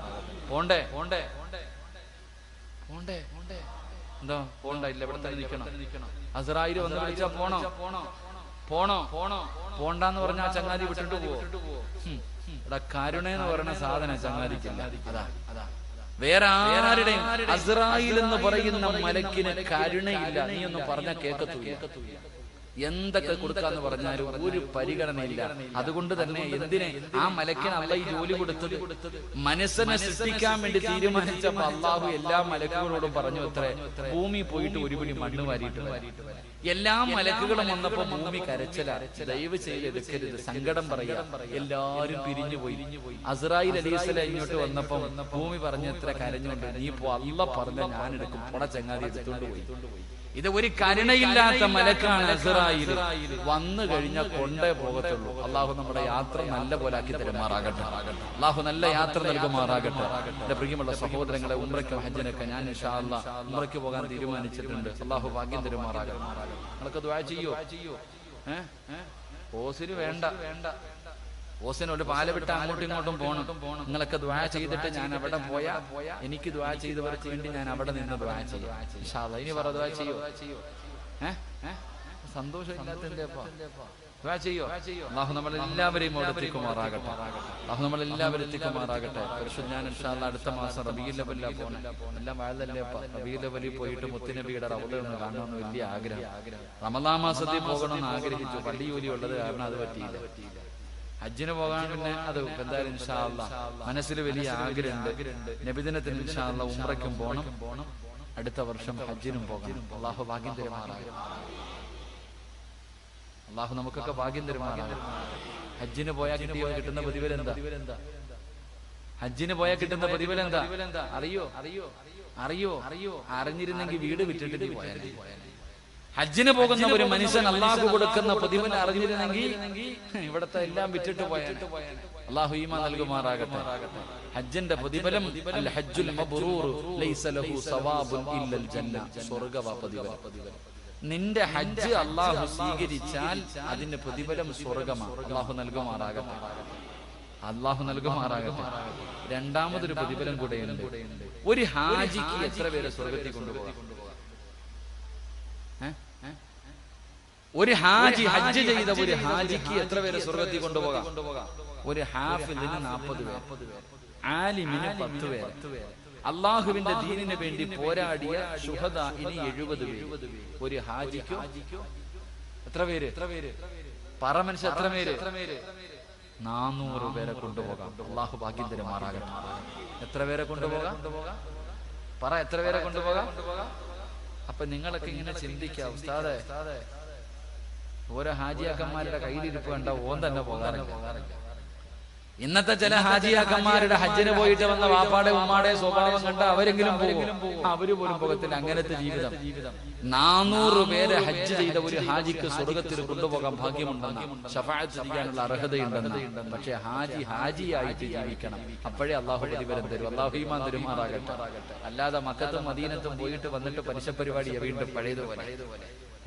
പോണ്ടേ? എന്താ പോണ്ട? ഇല്ല, ഇവിടെ തന്നെ നിൽക്കണം. അസ്റായീൽ വന്ന് വിളിച്ചാ പോണോ? പോണ്ടാന്ന് പറഞ്ഞാൽ ചങ്ങാതി വിട്ടിട്ട് പോവോ? ഇവിടെ കരുണയെന്ന് പറയുന്ന സാധനം ചങ്ങാതിക്കില്ല. അതാ വേറെ ആരുടെയും അസ്റായീൽ എന്ന് പറയുന്ന മലക്കിന് കരുണയില്ല. നീ ഒന്ന് പറഞ്ഞാൽ കേൾക്കത്തില്ല. എന്തൊക്കെ കൊടുക്കാന്ന് പറഞ്ഞാലും ഒരു പരിഗണനയില്ല. അതുകൊണ്ട് തന്നെ എന്തിനെ ആ മലക്കിന് അള്ളാഹു ഈ ജോലി കൊടുത്തത്? മനസ്സിനെ സൃഷ്ടിക്കാൻ വേണ്ടി തീരുമാനിച്ചപ്പോ അള്ളാഹു എല്ലാ മലക്കുകളോടും പറഞ്ഞു അത്രേ, ഭൂമി പോയിട്ട് ഒരു പിടി മണ്ണ് വാരിയിട്ട്. എല്ലാ മലക്കുകളും വന്നപ്പോ ഭൂമി കരച്ചില. ദയവ് ചെയ്ത് എടുക്കരുത്, സങ്കടം പറയാ. എല്ലാരും പിരിഞ്ഞു പോയി. അസ്റായീൽ അലൈഹിസ്സലാം ഇങ്ങോട്ട് വന്നപ്പോ ഭൂമി പറഞ്ഞത്ര കരഞ്ഞുകൊണ്ട്, നീ ഇപ്പോ അള്ളാഹ് പറഞ്ഞ ഞാൻ എടുക്കും, പൊട ചങ്ങാതി എടുത്തോണ്ട് പോയി. ഇത് ഒരു കരുണയില്ലാത്ത മലക്കാണ് അസ്റായീൽ. വന്നു കഴിഞ്ഞാൽ കൊണ്ടേ പോകത്തുള്ളൂ. അള്ളാഹു നമ്മുടെ യാത്ര നല്ല പോലെ ആക്കി തരുമാറാകട്ടെ. അള്ളാഹു നല്ല യാത്ര നൽകുമാറാകട്ടെ. എന്റെ പ്രിയമുള്ള സഹോദരങ്ങളെ, ഉംറയ്ക്കും ഹജ്ജിനൊക്കെ ഞാൻ ഇൻഷാ അല്ലാഹ് ഉംറയ്ക്ക് പോകാൻ തീരുമാനിച്ചിട്ടുണ്ട്. അള്ളാഹു ഭാഗ്യം തരുമാറാകട്ടെ. നിങ്ങളൊക്കെ ദുആ ചെയ്യോ? ഓസിന് വേണ്ട, ഓസിനോട് പാല വിട്ട് അങ്ങോട്ടും ഇങ്ങോട്ടും പോകണം. നിങ്ങളൊക്കെ ദുആ ചെയ്തിട്ട് ഞാൻ അവിടെ പോയാ എനിക്ക് ദുആ ചെയ്തവർക്ക് വേണ്ടി ഞാൻ അവിടെ നിന്ന് ദുആ ചെയ്യാം ഇൻഷാ അല്ലാഹ്. ഇനി പറ, ദുആ ചെയ്യോ? സന്തോഷം ഇല്ലാത്തതിന്റെ ദുആ ചെയ്യോ? അല്ലാഹു നമ്മളെല്ലാവരെയും എത്തിക്കുമാറാകട്ടെ. ഞാൻ ഇൻഷാ അല്ലാഹ് അടുത്ത മാസം റബീഉൽ അവ്വലിലാ പോണേ. എല്ലാം വാഴല്ലേ റബീഉൽ അവ്വലിൽ പോയിട്ട് മുത്തുനബിയുടെ റൗള ഒന്ന് കാണണമെന്ന് വലിയ ആഗ്രഹം. റമളാൻ മാസത്തിൽ പോകണമെന്ന് ആഗ്രഹിച്ചു. പള്ളി ജോലി ഉള്ളത് കാരണം അത് പറ്റിയില്ല. ഹജ്ജിന് പോകാൻ പിന്നെ അത് എന്തായാലും ഇൻഷാ അല്ലാഹ് മനസ്സിൽ വലിയ ആഗ്രഹമുണ്ട്. നബിദിനത്തിന് ഇൻഷാ അല്ലാഹ് ഉംറയ്ക്കും പോകണം. അടുത്ത വർഷം ഹജ്ജിനും പോകണം. അള്ളാഹു ഭാഗ്യം തരുമാറാകട്ടെ. അള്ളാഹു നമുക്കൊക്കെ ഭാഗ്യം തരുമാറാകട്ടെ. ഹജ്ജിന് പോയാൽ കിട്ടുന്ന പ്രതിഫലം എന്താ? ഹജ്ജിന് പോയാൽ കിട്ടുന്ന പ്രതിഫലം എന്താ അറിയോ? അറിഞ്ഞിരുന്നെങ്കിൽ വീട് വിട്ടിട്ട് പോയാൽ. ഹജ്ജിന് പോകുന്ന ഒരു മനുഷ്യൻ അള്ളാഹു കൊടുക്കുന്ന പ്രതിഫലം അറിഞ്ഞിരുന്നെങ്കിൽ ഇവിടത്തെ എല്ലാം വിറ്റിട്ട് പോയാൽ. അള്ളാഹു ഈമാൻ നൽകുമാറാകട്ടെ. ഹജ്ജിന്റെ പ്രതിഫലം അൽ ഹജ്ജുൽ മബ്റൂർ ലൈസ ലഹു സവാബുൻ ഇല്ലൽ ജന്ന. സ്വർഗ്ഗവാ പ്രതിഫലം. നിന്റെ ഹജ്ജ് അള്ളാഹു സ്വീകരിച്ചാൽ അതിന്റെ പ്രതിഫലം സ്വർഗ്ഗമാണ്. അള്ളാഹു നൽകുമാറാകട്ടെ. അള്ളാഹു നൽകുമാറാകട്ടെ. രണ്ടാമതൊരു പ്രതിഫലം കൂടെയുണ്ട്. ഒരു ഹാജിക്ക് എത്ര പേരെ സ്വർഗത്തിൽ കൊണ്ടുപോകാം? ഒരു ഹാജി ഹജ്ജ് ചെയ്ത ഒരു ഹാജിക്ക് എത്ര പേരെ സ്വർഗത്തിൽ കൊണ്ടുപോകാം? ഒരു ഹാഫിദിന് 40 പേർ, ആലിമിന് 10 പേർ, അള്ളാഹുവിന്റെ ദീനിന് വേണ്ടി പോരാടിയ ശുഹദാഇന് 70 പേര്. ഒരു ഹാജിക്കോ എത്ര പേര്? പറ മനുഷ്യ, എത്ര പേര്? 400 പേരെ കൊണ്ടുപോകാം. അള്ളാഹു ഭാഗ്യം തരുമാറാകട്ടെ. എത്ര പേരെ കൊണ്ടുപോകാം? പറ, എത്ര പേരെ കൊണ്ടുപോകാം? അപ്പൊ നിങ്ങളൊക്കെ ഇങ്ങനെ ചിന്തിക്കുക, ഉസ്താദേ ഓരോ ഹാജിയാക്കന്മാരുടെ കയ്യിലിരിപ്പ് കണ്ട ഓൻ തന്നെ പോകാറില്ല. ഇന്നത്തെ ചില ഹാജിയാക്കന്മാരുടെ ഹജ്ജിന് പോയിട്ട് വന്ന വാപ്പാടെ ഉമ്മാടെ സ്വഭാവം കണ്ട അവരെങ്കിലും പോകും, അവര് പോലും പോകത്തില്ല. അങ്ങനത്തെ ജീവിതം. 400 പേരെ ഹജ്ജ് ചെയ്ത ഒരു ഹാജിക്ക് സ്വർഗത്തിൽ കൊണ്ടുപോകാൻ ഭാഗ്യമുണ്ടെന്ന്, ശഫാഅത്ത് ചെയ്യാനുള്ള അർഹതയുണ്ടെന്ന്. പക്ഷെ ഹാജിയായിട്ട് ജീവിക്കണം. അപ്പോഴേ അള്ളാഹു പ്രതിഫലം തരും. അള്ളാഹു ഈമാൻ തരുമാറാകട്ടെ. അല്ലാതെ മക്കത്തും മദീനത്തും പോയിട്ട് വന്നിട്ട് പലിശ പരിപാടി വീണ്ടും പഴയതുപോലെ.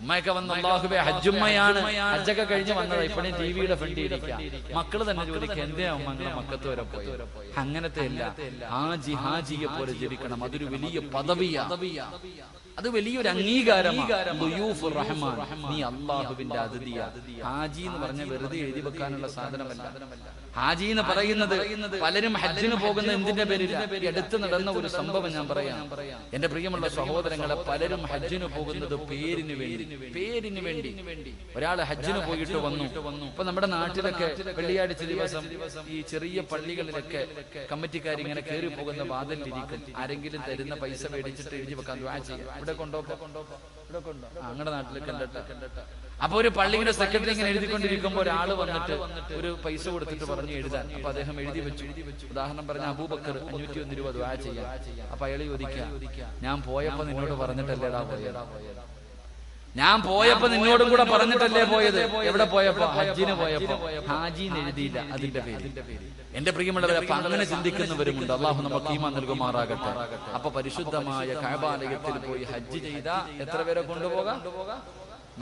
ഉമ്മയൊക്കെ വന്ന് അള്ളാഹുവേ ഹജ്ജുമ്മയാണ്, ഹജ്ജൊക്കെ കഴിഞ്ഞ് വന്നതാ, ഇപ്പഴേ ടിവിയുടെ ഫ്രണ്ടിൽ ഇരിക്കുക. മക്കള് തന്നെ ചോദിക്കുക, എന്തിനാ ഉമ്മ അങ്ങനെ മക്കത്ത് വരെ പോയി? അങ്ങനത്തെ അല്ല, ഹാജിയെ പോലെ ജീവിക്കണം. അതൊരു വലിയ പദവിയാ, അത് വലിയൊരു അംഗീകാരമാണ്. നീ അള്ളാഹുവിന്റെ അതിഥിയാ. ഹാജി എന്ന് പറഞ്ഞ വെറുതെ എഴുതി വെക്കാനുള്ള സാധനമല്ല. ഹാജി എന്ന് പറയുന്നത് പലരും ഹജ്ജിന് പോകുന്ന എന്തിന്റെ പേരില്ല. അടുത്ത് നടന്ന ഒരു സംഭവം ഞാൻ പറയാം. എന്റെ പ്രിയമുള്ള സഹോദരങ്ങളെ, പലരും ഹജ്ജിന് പോകുന്നത് പേരിന് വേണ്ടി. ഒരാൾ ഹജ്ജിന് പോയിട്ട് വന്നു. ഇപ്പൊ നമ്മുടെ നാട്ടിലൊക്കെ വെള്ളിയാഴ്ച ദിവസം ഈ ചെറിയ പള്ളികളിലൊക്കെ കമ്മിറ്റിക്കാർ ഇങ്ങനെ കയറി പോകുന്ന വാതിലിരിക്കും. ആരെങ്കിലും തരുന്ന പൈസ മേടിച്ചിട്ട് എഴുതി വെക്കാൻ ദുആ ചെയ്യും. ഇവിടെ കൊണ്ടോ അങ്ങടെ നാട്ടിലൊക്കെ കണ്ടിട്ട്. അപ്പൊ ഒരു പള്ളിയുടെ സെക്രട്ടറി ഇങ്ങനെ എഴുതിക്കൊണ്ടിരിക്കുമ്പോൾ ഒരാൾ വന്നിട്ട് ഒരു പൈസ കൊടുത്തിട്ട് പറഞ്ഞു എഴുതാൻ. അപ്പൊ അദ്ദേഹം എഴുതി വെച്ചു. ഉദാഹരണം പറഞ്ഞ അബൂബക്കർ 501 രൂപ ദുആ ചെയ്യാൻ. അപ്പൊ അയാൾ ചോദിക്കുക, ഞാൻ പോയപ്പോ നിന്നോട് പറഞ്ഞിട്ടല്ലേടാ പോയത്? ഞാൻ പോയപ്പോ നിന്നോടും കൂടെ പറഞ്ഞിട്ടല്ലേ പോയത്? എവിടെ പോയപ്പോ? ഹജ്ജിന് പോയപ്പോ. ഹാജിന്ന് എഴുതിയില്ല, അതിന്റെ പേര്. എന്റെ പ്രിയമുള്ളവരെ, അപ്പൊ അങ്ങനെ ചിന്തിക്കുന്നവരുമുണ്ട്. അള്ളാഹു നമുക്ക് ഈമാൻ നൽകുമാറാകട്ടെ. അപ്പൊ പരിശുദ്ധമായ കഅബാലയത്തിൽ പോയി ഹജ്ജ് ചെയ്ത എത്ര പേരെ കൊണ്ടുപോകാം?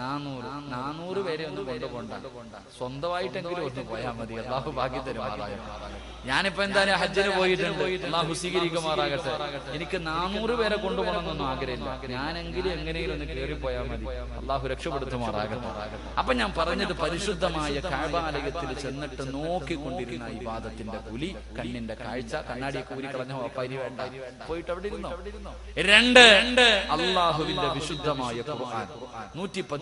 400 പേരെ ഒന്നും കൊണ്ടുപോകണ്ട, സ്വന്തമായിട്ടെങ്കിലും ഒന്ന് പോയാൽ മതി. അള്ളാഹു ഭാഗ്യം തരുമാറാകട്ടെ. ഞാനിപ്പോ എന്തായാലും ഹജ്ജിന് പോയിട്ടുണ്ട്, അള്ളാഹു സ്വീകരിക്കുമാറാകട്ടെ. എനിക്ക് 400 പേരെ കൊണ്ടുപോകണമെന്നൊന്നും ആഗ്രഹമില്ല. ഞാനെങ്കിലും എങ്ങനെയും ഒന്ന് കയറിപ്പോയാൽ മതി. അള്ളാഹു രക്ഷപ്പെടുത്തുമാറാകട്ടെ. അപ്പൊ ഞാൻ പറഞ്ഞത്, പരിശുദ്ധമായ കഅബാലയത്തിൽ ചെന്നിട്ട് നോക്കിക്കൊണ്ടിരുന്ന ഇബാദത്തിന്റെ കൂലി, കണ്ണിന്റെ കാഴ്ച. കണ്ണാടിയൊക്കെ ഊരി കളഞ്ഞ വാപ്പാരി വേണ്ട, പോയിട്ട് അവിടെ ഇരുന്നോ. 2 അള്ളാഹുവിന്റെ വിശുദ്ധമായ ഖുർആൻ, 114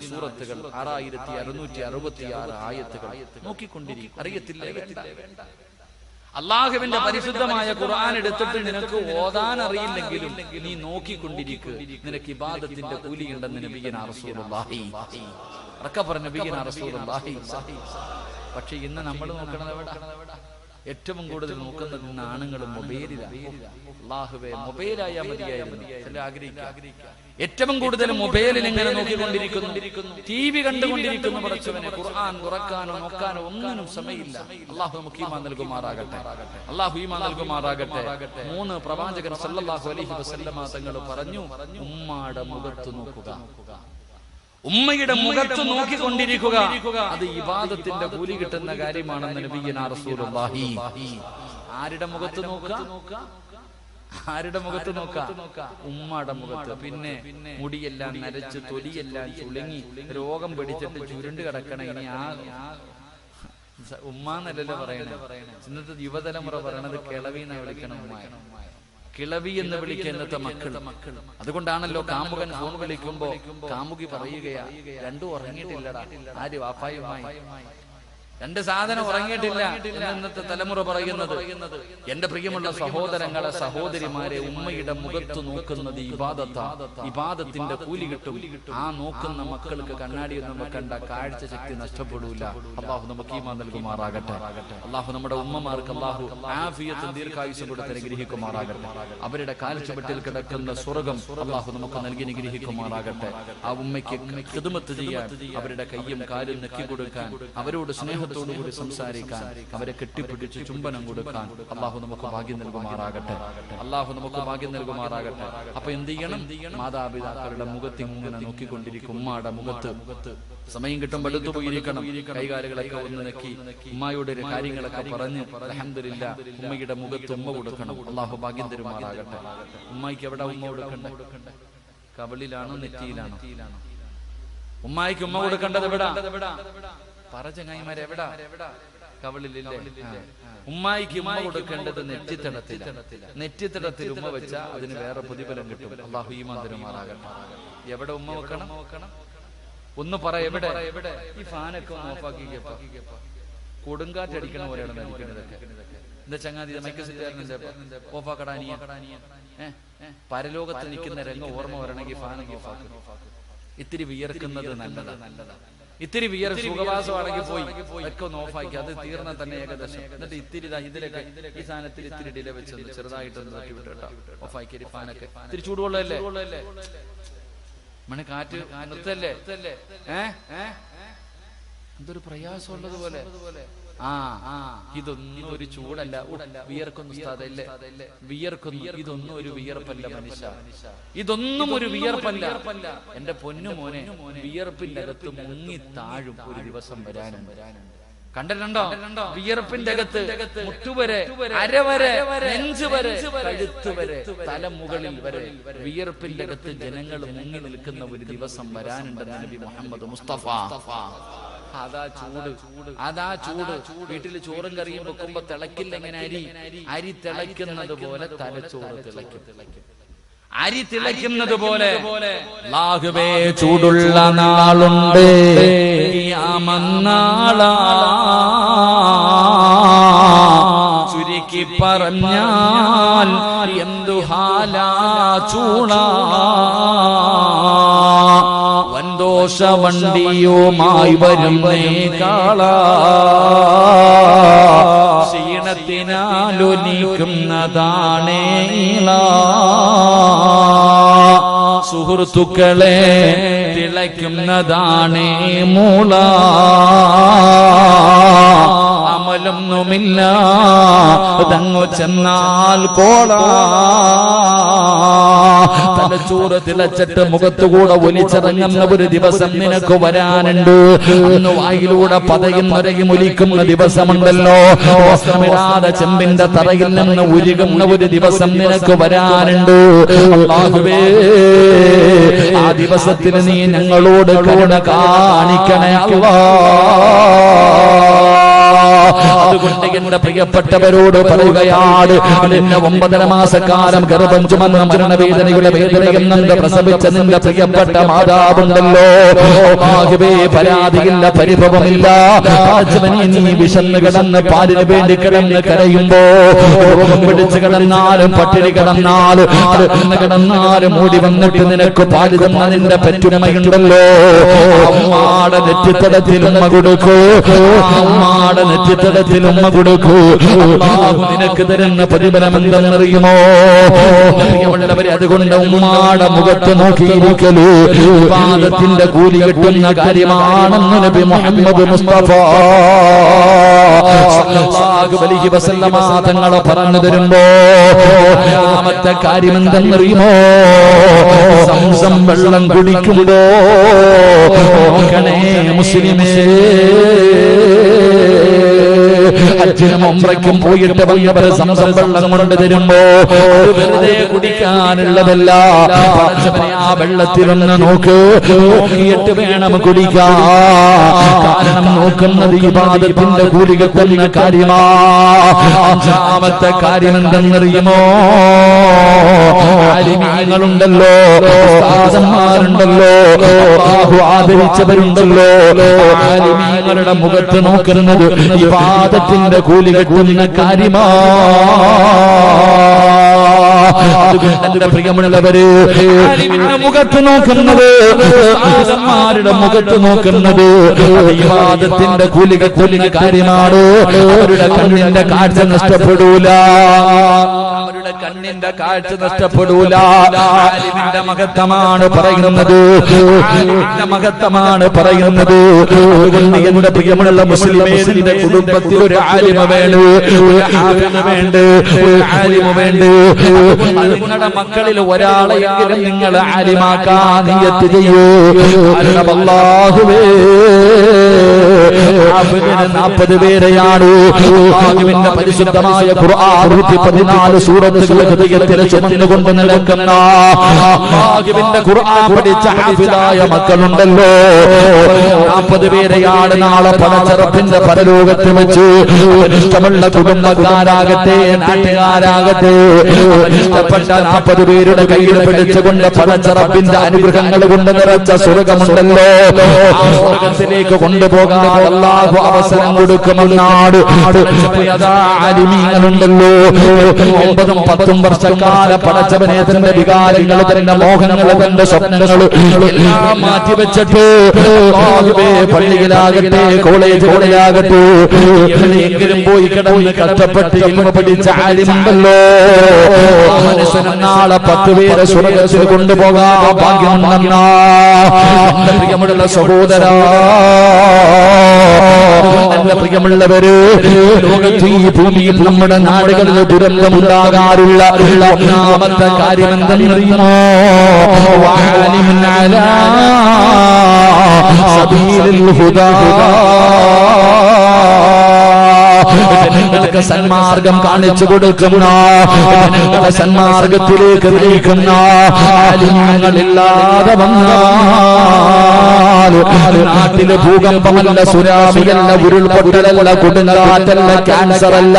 സൂറത്തുകൾ, 6666 ആയത്തുകൾ നോക്കിക്കൊണ്ടിരിക്കും. അറിയത്തില്ലേ? വേണ്ട. അള്ളാഹുവിന്റെ പരിശുദ്ധമായ ഖുർആൻ എടുത്തിട്ട് നിനക്ക് ഓതാൻ അറിയില്ലെങ്കിലും നീ നോക്കിക്കൊണ്ടിരിക്കുക. നിനക്ക് ഇബാദത്തിന്റെ കൂലിയുണ്ടെന്ന് നബിയുനാ റസൂലുള്ളാഹി. ഉറക്കെ പറഞ്ഞ നബിയുനാ റസൂലുള്ളാഹി. പക്ഷെ ഇന്ന് നമ്മൾ നോക്കണത് എവിടെ? ഏറ്റവും കൂടുതൽ നോക്കുന്നത് ഇന്ന് ആണുങ്ങളും മൊബൈലിലാണ്. അല്ലാഹുവേ, മൊബൈലായാൽ മതിയായിരുന്നു ആഗ്രഹിക്കുക. ഏറ്റവും കൂടുതൽ മൊബൈലിൽ ഇങ്ങനെ നോക്കിക്കൊണ്ടിരിക്കുന്നു, TV കണ്ടുകൊണ്ടിരിക്കുന്നു. പടച്ചവനെ, ഖുർആൻ തുറക്കാനോ നോക്കാനോ ഒന്നിനും സമയമില്ല. അള്ളാഹു നമുക്ക് ഈമാൻ നൽകുമാറാകട്ടെ. അള്ളാഹു ഈമാൻ നൽകുമാറാകട്ടെ. 3 പ്രവാചകർ സല്ലല്ലാഹു അലൈഹി വസല്ലമ തങ്ങൾ പറഞ്ഞു, ഉമ്മയുടെ മുഖത്ത് നോക്കുക, ഉമ്മയുടെ മുഖത്ത് നോക്കിക്കൊണ്ടിരിക്കുക, അത് ഇബാദത്തിന്റെ കൂലി കിട്ടുന്ന കാര്യമാണെന്ന് നബിയുനാ റസൂലുള്ളാഹി. ആരുടെ മുഖത്ത് നോക്കുക? ആരുടെ മുഖത്ത് നോക്കാം? ഉമ്മയുടെ മുഖത്ത്. പിന്നെ മുടിയെല്ലാം നരച്ച്, തൊലിയെല്ലാം ചുളുങ്ങി, രോഗം പിടിച്ചിട്ട് ചുരുണ്ട് കിടക്കണ. ഇനി ആ ഉമ്മാന്നല്ലല്ലോ പറയണേ. ഇന്നത്തെ യുവതലമുറ പറയണത് കിളവിന്ന് വിളിക്കണം. ഉമ്മ കിളവി എന്ന് വിളിക്കുക ഇന്നത്തെ മക്കൾ. അതുകൊണ്ടാണല്ലോ കാമുകൻ ഫോൺ വിളിക്കുമ്പോ കാമുകി പറയുകയാ, 2 ഉറങ്ങിയിട്ടില്ലടാ. ആര്? വാപ്പായുമായി. 2 സാധനം ഉറങ്ങിയിട്ടില്ല എന്ന് ഇന്നത്തെ തലമുറ പറയുന്നത്. എന്റെ പ്രിയമുള്ള സഹോദരങ്ങളെ, സഹോദരിമാരെ, ഉമ്മയുടെ മുഖത്ത് നോക്കുന്നത് ഇബാദത്താ. ഇബാദത്തിന്റെ കൂലി കിട്ടും. ആ നോക്കുന്ന മക്കൾക്ക് കണ്ണാടിയൊന്നും വെക്കണ്ട, കാഴ്ച ശക്തി നഷ്ടപ്പെടൂല. അള്ളാഹു നമുക്ക് ഈമാൻ നൽകുമാറാകട്ടെ. അള്ളാഹു നമ്മുടെ ഉമ്മമാർക്ക് അള്ളാഹു ആഫിയത്തും ദീർഘായുസ്സും കൊടുത്ത് അനുഗ്രഹിക്കുമാറാകട്ടെ. അവരുടെ കാൽച്ചുവട്ടിൽ കിടക്കുന്ന സ്വർഗം അള്ളാഹു നമുക്ക് നൽകി അനുഗ്രഹിക്കുമാറാകട്ടെ. ആ ഉമ്മയ്ക്ക് ഖിദ്മത്ത് ചെയ്യാൻ, അവരുടെ കയ്യും കാലും നെക്കി കൊടുക്കാൻ, അവരോട് സ്നേഹം സ്നേഹത്തോടുകൂടി സംസാരിക്കാൻ, അവരെ കെട്ടിപ്പിടിച്ച് ചുംബനം കൊടുക്കാൻ അള്ളാഹു നമുക്ക് ഭാഗ്യം നൽകുമാറാകട്ടെ. അള്ളാഹു നമുക്ക് ഭാഗ്യം നൽകുമാറാകട്ടെ. അപ്പൊ എന്ത് ചെയ്യണം? മാതാപിതാക്കളുടെ മുഖത്ത് ഇങ്ങനെ നോക്കിക്കൊണ്ടിരിക്കും. ഉമ്മയുടെ മുഖത്ത് സമയം കിട്ടുമ്പോൾ എടുത്തു പോയിരിക്കണം. കൈകാലുകളൊക്കെ ഒന്ന് നെക്കി ഉമ്മയുടെ കാര്യങ്ങളൊക്കെ പറഞ്ഞ് അൽഹംദുലില്ലാ ഉമ്മയുടെ മുഖത്ത് ഉമ്മ കൊടുക്കണം. അള്ളാഹു ഭാഗ്യം തരുമാറാകട്ടെ. ഉമ്മയ്ക്ക് എവിടെ ഉമ്മ കൊടുക്കണ്ടേ? കവളിലാണോ നെറ്റിയിലാണോ? ഉമ്മായിക്ക് ഉമ്മ കൊടുക്കേണ്ടത് എവിടാ? പറ ചങ്ങായിമാരെ, എവിടാ? കവളിലില്ലേ? ഉമ്മായിക്ക് ഉമ്മ കൊടുക്കേണ്ടത് നെറ്റിത്തടത്തില. നെറ്റിത്തടത്തിൽ ഉമ്മ വെച്ചാൽ അതിന് വേറെ പ്രതിഫലം കിട്ടും. അള്ളാഹു ഈമാൻ തരുമാറാകട്ടെ. എവിടെ ഉമ്മ വെക്കണം? ഒന്ന് പറ, എവിടെ? ഈ ഫാനൊക്കെ ഒന്ന് ഓഫാക്കിക്കപ്പ. കൊടുങ്കാറ്റടിക്കണ പോലെയാണ് നടിക്കുന്നതൊക്കെ. എന്താ ചങ്ങാതി ഓഫാക്കടാനിയ? പരലോകത്ത് നിൽക്കുന്ന രംഗം ഓർമ്മ വരണമെങ്കിൽ ഫാനൊക്കെ ഓഫാക്കും. ഇത്തിരി വിയർക്കുന്നത് നല്ലതാണ്. ഇത്തിരി വിയർ സുഖവാസമാണെങ്കിൽ പോയി ഒക്കെ ഒന്ന് ഓഫാക്കി. അത് തീർന്നാൽ തന്നെ ഏകദേശം. എന്നിട്ട് ഇത്തിരി ഇതിലൊക്കെ ഈ സാധനത്തിൽ ഇത്തിരി ഡിലെ വെച്ചൊന്ന് ചെറുതായിട്ടൊന്ന് തട്ടി വിട്ടു കേട്ടോ. ഓഫാക്കി ഫാനൊക്കെ. ഇത്തിരി ചൂടുകൊള്ളല്ലേ? മണി കാറ്റ് നിർത്തല്ലേ? എന്തൊരു പ്രയാസമുള്ളതുപോലെ. ഇതൊന്നും ഒരു ചൂടല്ല. വിയർക്കുന്നു ഉസ്താദല്ലേ? വിയർക്കുന്നു. ഇതൊന്നും ഒരു വിയർപ്പല്ല മനുഷ്യ. ഇതൊന്നും ഒരു വിയർപ്പല്ല. എന്റെ പൊന്നു മോനെ, വിയർപ്പിന്റെ അകത്ത് മുങ്ങി താഴും ഒരു ദിവസം വരാനുണ്ട്. കണ്ടിട്ടുണ്ടോ? വിയർപ്പിന്റെ അകത്ത് മുട്ടുവരെ, അരവരെ, നെഞ്ച് വരെ, കഴുത്ത് വരെ, തലമുകളിൽ വരെ വിയർപ്പിന്റെ അകത്ത് ജനങ്ങൾ മുങ്ങി നിൽക്കുന്ന ഒരു ദിവസം വരാനുണ്ടെന്ന് നബി മുഹമ്മദ് മുസ്തഫ. അതാ ചൂട്. വീട്ടിൽ ചോറും കറിയും വെക്കുമ്പോ തിളക്കില്ല. എങ്ങനെ അരി തിളയ്ക്കുന്നത് പോലെ തലച്ചോറ് തിളയ്ക്കും. അരി തിളയ്ക്കുന്നത് പോലെ ലാഹുവേ ചൂടുള്ള നാളുണ്ട്, ഖിയാമന്നാളാ. ചുരുക്കി പറഞ്ഞാൽ എന്തു ഹാലാ ചൂടാ. വൻദോഷ വണ്ടിയുമായി വരുന്നേ കാളാ. ക്ഷീണത്തിനാലൊലിക്കുന്നതാണേ സുഹൃത്തുക്കളെ, തിളയ്ക്കുന്നതാണേ മൂള. അമലൊന്നുമില്ല തങ്ങു ചെന്നാൽ കോള. തലച്ചോറ് തിളച്ചിട്ട് മുഖത്തുകൂടെ ഒലിച്ചിറങ്ങുന്ന ഒരു ദിവസം നിനക്ക് വരാനുണ്ട്. അന്ന് വായിലൂടെ പതയുന്നൊരയും ഒലിക്കുന്ന ദിവസമുണ്ടല്ലോ. വസ്ത്രമിടാതെ ചെമ്പിന്റെ തറയിൽ നിന്ന് ഉരുകുന്ന ഒരു ദിവസം നിനക്ക് വരാനുണ്ട്. അല്ലാഹുവേ, ആ ദിവസത്തിന് നീ ഞങ്ങളോട് കരുണ കാണിക്കണേ അല്ലാഹ്. അതുകൊണ്ട് എന്റെ പ്രിയപ്പെട്ടവരോട് പറയുകയാണ്, നിന്നെ 9.5 മാസക്കാലം ഗർഭം ചുമന്ന മരണവേദനയുടെ വേദനയിൽ നിന്ന് പ്രസവിച്ച നിന്റെ പ്രിയപ്പെട്ട മാതാവുണ്ടല്ലോ. പരാതിയില്ല, പരിഭവമില്ല. നീ വിശന്ന് കിടന്ന് പാലിന് വേണ്ടി കിടന്ന് കരയുമ്പോ, രോഗം പിടിച്ച് കിടന്നാലും പട്ടിണി കിടന്നാലും മൂടി വന്നിട്ട് നിനക്ക് പാല് തന്ന നിന്റെ പെറ്റുമ്മയുണ്ടല്ലോ. അമ്മാടെ നെറ്റിത്തടത്തിൽ ഉമ്മ കൊടുക്കൂ. അമ്മാടെ നെറ്റിത്തടത്തിൽ ഉമ്മ കൊടുക്കൂ. അല്ലാഹു നിനക്ക് തരുന്ന പ്രതിഫലം എന്തെന്നറിയുമോ? പ്രിയമുള്ളവരെ, അതുകൊണ്ട് ഉമ്മാടെ മുഖത്ത് നോക്കിയിരിക്കലൂ ഇബാദത്തിന്റെ കൂലി കിട്ടുന്ന കാര്യമാണെന്ന് നബി മുഹമ്മദ് മുസ്തഫ സല്ലല്ലാഹു അലൈഹി വസല്ലമ തങ്ങളെ പറഞ്ഞു തരുമ്പോ, രണ്ടാമത്തെ കാര്യം എന്തെന്നറിയുമോ? സംസം വെള്ളം കുടിക്കുമ്പോ നോക്കണേ മുസ്ലിമേ, ഹജ്ജിനും ഉംറയ്ക്കും പോയിട്ട് വന്നവര് സംസം വെള്ളം കൊണ്ട് തരുമ്പോ വെറുതെ കുടിക്കാനുള്ളതല്ല. ആ വെള്ളത്തിലൊന്ന് നോക്കിയിട്ട് വേണം കുടിക്കാൻ. കാരണം നോക്കുന്നത് ഇബാദത്തിന്റെ കൂലി കിട്ടുന്ന കാര്യമാ. അഞ്ചാമത്തെ കാര്യം എന്തെന്നറിയുമോ? ആലിമീങ്ങളുണ്ടല്ലോ, ഉസ്താദന്മാരുണ്ടല്ലോ, അല്ലാഹു ആദരിച്ചവരുണ്ടല്ലോ. ആലിമീങ്ങളുടെ മുഖത്ത് നോക്കുന്നത് ഇബാദത്തിന്റെ കൂലി കിട്ടുന്ന കാര്യമാ. എന്റെ പ്രിയമുള്ളവര്, മുഖത്ത് നോക്കുന്നത്, ആദന്മാരുടെ മുഖത്ത് നോക്കുന്നത് ഇബാദത്തിന്റെ കൂലി കിട്ടുന്ന കാര്യമാണ്. അവരുടെ കണ്ണിന്റെ കാഴ്ച നഷ്ടപ്പെടൂല. അവരുടെ അവരുടെ കണ്ണിന്റെ കാഴ്ച നഷ്ടപ്പെടൂല. ആലിമിന്റെ മഹത്വമാണ് പറയുന്നത്, ആലിമിന്റെ മഹത്വമാണ് പറയുന്നത്. അതുകൊണ്ട് എന്റെ പ്രിയമുള്ള മുസ്ലിമേ, നിന്റെ കുടുംബത്തിൽ ഒരു ആലിമ വേണ്ട, ഒരു ഹാഫിള് വേണ്ട, ഒരു ആലിമ വേണ്ട. നിങ്ങളുടെ മക്കളിൽ ഒരാളെയെങ്കിലും നിങ്ങൾ ആലിമാക്കാൻ നിയ്യത്ത് ചെയ്യൂ. അല്ലാഹുവേ, ഹാഫിളിന് 40 പേരെയാണ് അല്ലാഹുവിന്റെ പരിശുദ്ധമായ ഖുർആൻ 114 സൂറത്തുകൾ ഹൃദയത്തിൽ ചുമന്നുകൊണ്ട് നടക്കുന്ന അല്ലാഹുവിന്റെ ഖുർആൻ പഠിച്ച ഹാഫിളായ മക്കളുണ്ടല്ലോ. 40 പേരെയാണ് നാളെ പടച്ചറപ്പിന്റെ പരലോകത്ത് വെച്ച് ഇഷ്ടമുള്ള കുടുംബക്കാരാകട്ടെ നാട്ടുകാരാകട്ടെ ഇഷ്ടപ്പെട്ട 40 പേരുടെ കയ്യിൽ പിടിച്ചുകൊണ്ട് പടച്ചറപ്പിന്റെ അനുഗ്രഹങ്ങൾ കൊണ്ട് നിറച്ച സ്വർഗമുണ്ടല്ലോ. ആ സ്വർഗത്തിലേക്ക് കൊണ്ടുപോകാൻ അല്ലാഹു അവസരം കൊടുക്കുമെന്നാണ്. ആലിമീങ്ങളുണ്ടല്ലോ, 9ഉം 10ഉം വർഷക്കാല പടച്ചവനെ തന്റെ വികാരങ്ങൾ, തന്റെ മോഹനങ്ങൾ, തന്റെ സ്വപ്നങ്ങൾ എല്ലാം മാറ്റിവെച്ചിട്ട് പള്ളിയിലാകട്ടെ കോളേജുകളിലാകട്ടെ എവിടെയെങ്കിലും പോയി കിടന്ന് കഷ്ടപ്പെട്ട് ഇൽമ പഠിച്ച ആലിമുണ്ടല്ലോ. മനുഷ്യന് നാളെ 10 പേരെ സ്വർഗ്ഗത്തിൽ കൊണ്ടുപോകാൻ ഭാഗ്യമുണ്ടെന്നാ എന്റെ പ്രിയമുള്ള സഹോദരാ, എന്റെ പ്രിയമുള്ളവര്, ലോകത്ത് ഈ ഭൂമിയിൽ നമ്മുടെ നാടുകളിൽ ദുരന്തമുണ്ടാകാറുള്ള ഒന്നാമത്തെ കാര്യം എന്തെന്നറിയുമോ? വഅലിമുൻ അലാ സബീലിൽ ഹുദാ, ജനങ്ങൾക്ക് സന്മാർഗം കാണിച്ചു കൊടുക്കുന്ന, ജനങ്ങളെ സന്മാർഗത്തിലേക്ക് നയിക്കുന്ന ആലിമീങ്ങളില്ലാതെ വന്നാൽ നാട്ടില് ഭൂകമ്പമല്ല, സുനാമിയല്ല, ഉരുൾപൊട്ടലല്ല, കൊടുങ്കാറ്റല്ല, ക്യാൻസർ അല്ല,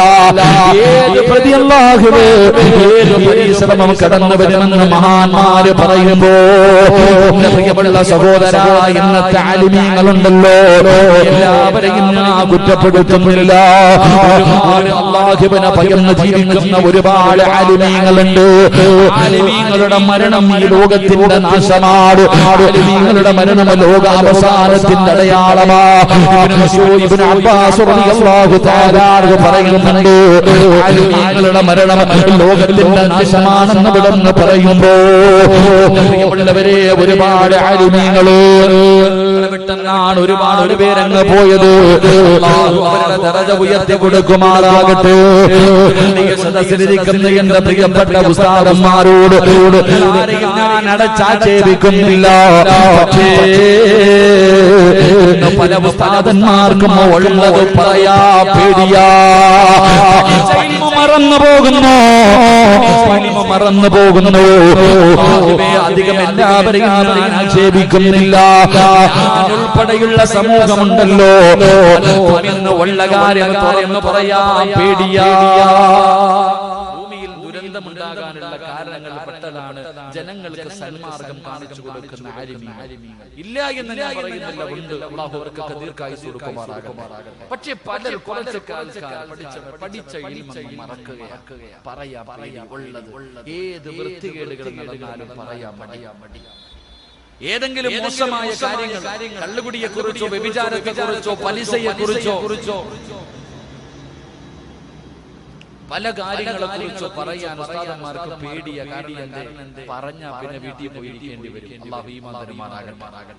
ഏത് പ്രതി അല്ലാഹുവേ ഏത് പരിശ്രമം കടന്നു വരുമെന്ന് മഹാന്മാര് പറയുമ്പോ പ്രിയമുള്ള സഹോദര, ഇന്നത്തെ ആലിമീങ്ങളുണ്ടല്ലോ, എല്ലാവരെയും ഞാൻ കുറ്റപ്പെടുത്തുന്നില്ല. ഒരുപാട് അല്ലാഹുവിനെ ഭയന്ന് ജീവിക്കുന്ന ഒരുപാട് ആലിമീങ്ങളുണ്ട്. ആലിമീങ്ങളുടെ മരണം ഈ ലോകത്തിന്റെ നാശമാണ്. ആലിമീങ്ങളുടെ മരണം ലോകാവസാനത്തിന്റെ അടയാളമാണ്. ഇബ്നു അബ്ബാസ് റളിയല്ലാഹു തആല പറയുന്നുണ്ട്, ആലിമീങ്ങളുടെ മരണം ലോകത്തിന്റെ നാശമാണെന്ന് ഇവിടുന്ന് പറയുമ്പോ പ്രിയമുള്ളവരെ, ഒരുപാട് ആലിമീങ്ങള് വിട്ടെന്നാണ് ഒരുപാട് പേരങ്ങ് പോയത്. അല്ലാഹു അവരുടെ ദറജ ഉയർത്തി കൊടുക്കുമാറാകട്ടെ. സദസ്സിലിരിക്കുന്ന എന്റെ പ്രിയപ്പെട്ട ഉസ്താദന്മാരോട് ആരെയും ഞാൻ അടച്ചാക്ഷേപിക്കുന്നില്ല. പക്ഷേ പല ഉസ്താദന്മാർക്കും ഉള്ളത് പറയാ പേടിയാ. മറന്നു പോകുന്നു, മറന്നു പോകുന്നു. അധികം എല്ലാവരെയും ഞാൻ ആക്ഷേപിക്കുന്നില്ല. ഉൾപ്പെടെയുള്ള സമൂഹമുണ്ടല്ലോ, ഉള്ള കാര്യം തുറന്നു പറയാ പേടിയാ. ഭൂമിയിൽ ദുരന്തമുണ്ടാകാനുള്ള കാരണങ്ങൾ പെട്ടതാണ് ജനങ്ങൾക്ക് സന്മാർഗം കാണിച്ചു കൊടുക്കുന്ന ആലിമീങ്ങൾ. ഇല്ല എന്ന് ഞാൻ പറയുന്നില്ല, ഉണ്ട്. അല്ലാഹു അവർക്കൊക്കെ ദീർഘായുസ്സ് കൊടുക്കുമാറാകട്ടെ. പക്ഷേ പലർ കുറച്ച് പഠിച്ച ഇൽമ മറക്കുകയാണ്. പറയാ ഉള്ളത് ഏത് വൃത്തികേടുകൾ നടന്നാലും പറയാ മടി. ഏതെങ്കിലും മോശമായ കാര്യങ്ങൾ, കള്ളുകുടിയെ കുറിച്ചോ വ്യഭിചാരത്തെ കുറിച്ചോ പലിശയെ കുറിച്ചോ പല കാര്യങ്ങളെ കുറിച്ചോ പറയാൻ ഉസ്താദന്മാർക്ക് പേടിയ. കാരണം പറഞ്ഞ പിന്നെ വീട്ടിൽ പോയിരിക്കേണ്ടി വരും. അല്ലാഹു ഈമാൻ തരുമാറാകട്ടെ.